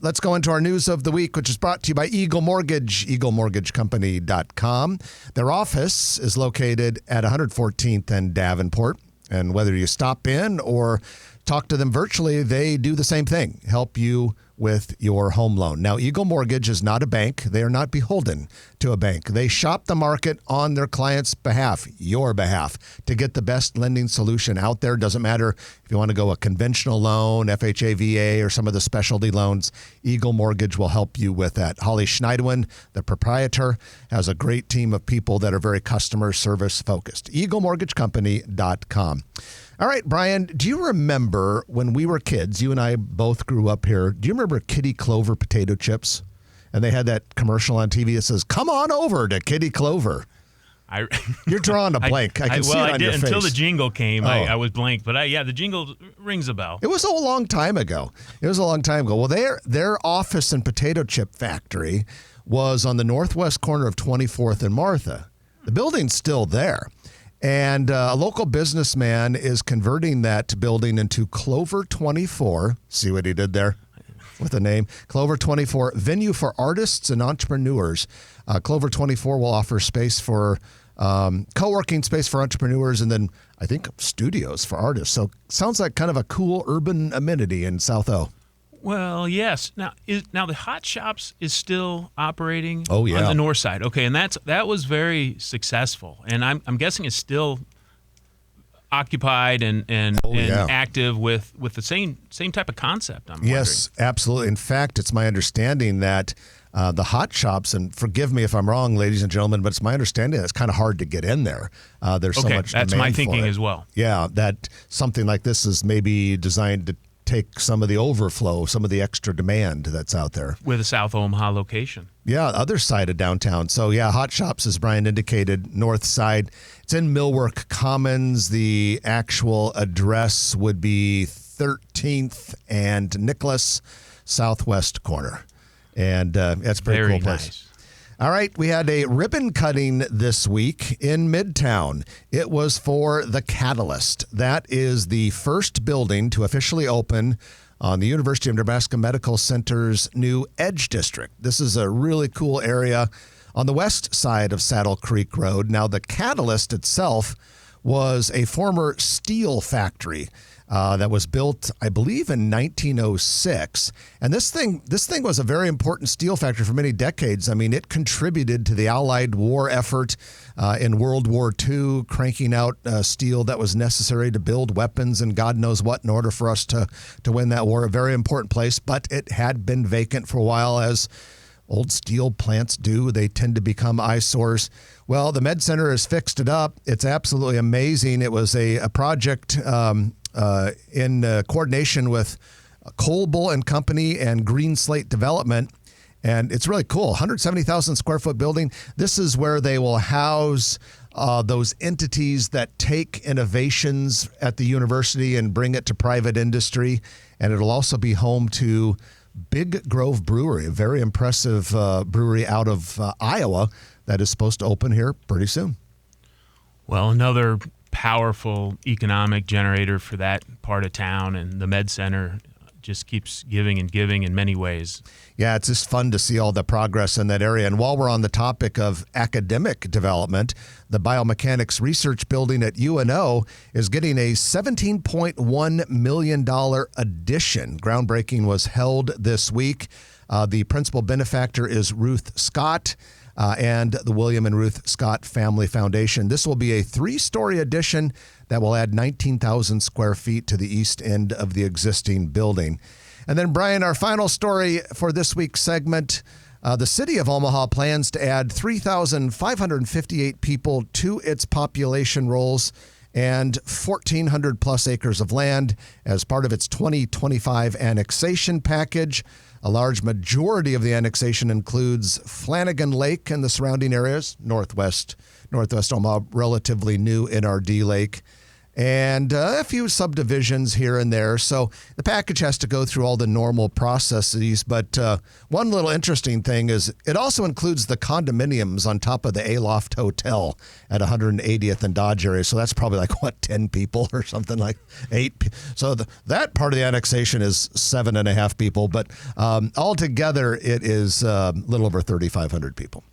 let's go into our news of the week, which is brought to you by Eagle Mortgage, eaglemortgagecompany.com. Their office is located at 114th and Davenport. And whether you stop in or talk to them virtually, they do the same thing, help you with your home loan. Now, Eagle Mortgage is not a bank. They are not beholden to a bank. They shop the market on their client's behalf, your behalf, to get the best lending solution out there. Doesn't matter if you want to go a conventional loan, FHA, VA, or some of the specialty loans, Eagle Mortgage will help you with that. Holly Schneidewin, the proprietor, has a great team of people that are very customer service focused. EagleMortgageCompany.com. All right, Brian, do you remember when we were kids, you and I both grew up here, do you remember Kitty Clover potato chips? And they had that commercial on TV that says, "Come on over to Kitty Clover." You're drawing a blank. I can see it on your face. Until the jingle came, I was blank. But the jingle rings a bell. It was a long time ago. Well, their office and potato chip factory was on the northwest corner of 24th and Martha. The building's still there. And a local businessman is converting that building into Clover 24. See what he did there with the name? Clover 24, venue for artists and entrepreneurs. Clover 24 will offer space for co-working space for entrepreneurs and then I think studios for artists. So sounds like kind of a cool urban amenity in South O. Well, yes. Now the Hot Shops is still operating on the north side. Okay, and that was very successful, and I'm guessing it's still occupied and active with the same type of concept. I'm wondering. Yes, absolutely. In fact, it's my understanding that the Hot Shops, and forgive me if I'm wrong, ladies and gentlemen, but it's my understanding that it's kind of hard to get in there. There's so much demand. That's my thinking as well. Yeah, that something like this is maybe designed to take some of the overflow, some of the extra demand that's out there. With a South Omaha location. Yeah, other side of downtown. So yeah, Hot Shops, as Brian indicated, north side. It's in Millwork Commons. The actual address would be 13th and Nicholas, southwest corner. And that's a pretty cool place. Nice. All right, we had a ribbon cutting this week in Midtown. It was for the Catalyst. That is the first building to officially open on the University of Nebraska Medical Center's new Edge District. This is a really cool area on the west side of Saddle Creek Road. Now, the Catalyst itself was a former steel factory that was built, I believe, in 1906. And this thing was a very important steel factory for many decades. I mean, it contributed to the Allied war effort in World War II, cranking out steel that was necessary to build weapons and God knows what in order for us to win that war. A very important place, but it had been vacant for a while, as old steel plants do. They tend to become eyesores. Well, the Med Center has fixed it up. It's absolutely amazing. It was a project in coordination with Colbull and Company and Green Slate Development. And it's really cool. 170,000 square foot building. This is where they will house those entities that take innovations at the university and bring it to private industry. And it'll also be home to Big Grove Brewery, a very impressive brewery out of Iowa that is supposed to open here pretty soon. Well, another powerful economic generator for that part of town, and the Med Center just keeps giving and giving in many ways. Yeah, it's just fun to see all the progress in that area. And while we're on the topic of academic development, the Biomechanics Research Building at UNO is getting a $17.1 million addition. Groundbreaking was held this week. The principal benefactor is Ruth Scott and the William and Ruth Scott Family Foundation. This will be a 3-story addition that will add 19,000 square feet to the east end of the existing building. And then, Brian, our final story for this week's segment, the city of Omaha plans to add 3,558 people to its population rolls and 1,400 plus acres of land as part of its 2025 annexation package. A large majority of the annexation includes Flanagan Lake and the surrounding areas, northwest Omaha, relatively new NRD Lake, and a few subdivisions here and there. So the package has to go through all the normal processes. But one little interesting thing is it also includes the condominiums on top of the Aloft Hotel at 180th and Dodge area. So that's probably like, 10 people or something, like 8. So that part of the annexation is 7.5 people. But altogether, it is a little over 3,500 people.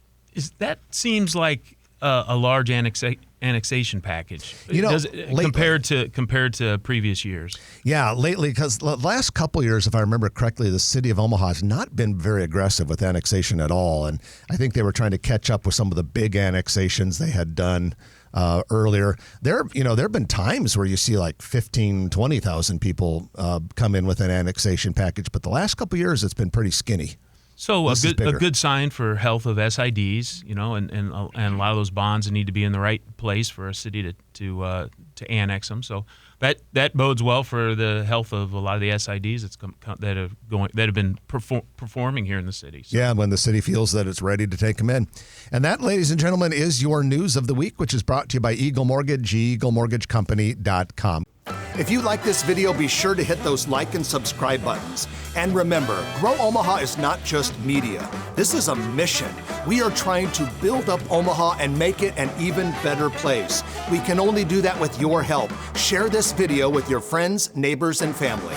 That seems like a large annexation package, compared to previous years. Yeah, lately, because the last couple years, if I remember correctly, the city of Omaha has not been very aggressive with annexation at all, and I think they were trying to catch up with some of the big annexations they had done earlier. There have been times where you see like 15, 20,000 people come in with an annexation package, but the last couple years it's been pretty skinny. So a good sign for health of SIDs, and a lot of those bonds need to be in the right place for a city to annex them. So that bodes well for the health of a lot of the SIDs that have been performing here in the city. So. Yeah, when the city feels that it's ready to take them in. And that, ladies and gentlemen, is your news of the week, which is brought to you by Eagle Mortgage, eaglemortgagecompany.com. If you like this video, be sure to hit those like and subscribe buttons. And remember, Grow Omaha is not just media. This is a mission. We are trying to build up Omaha and make it an even better place. We can only do that with your help. Share this video with your friends, neighbors, and family.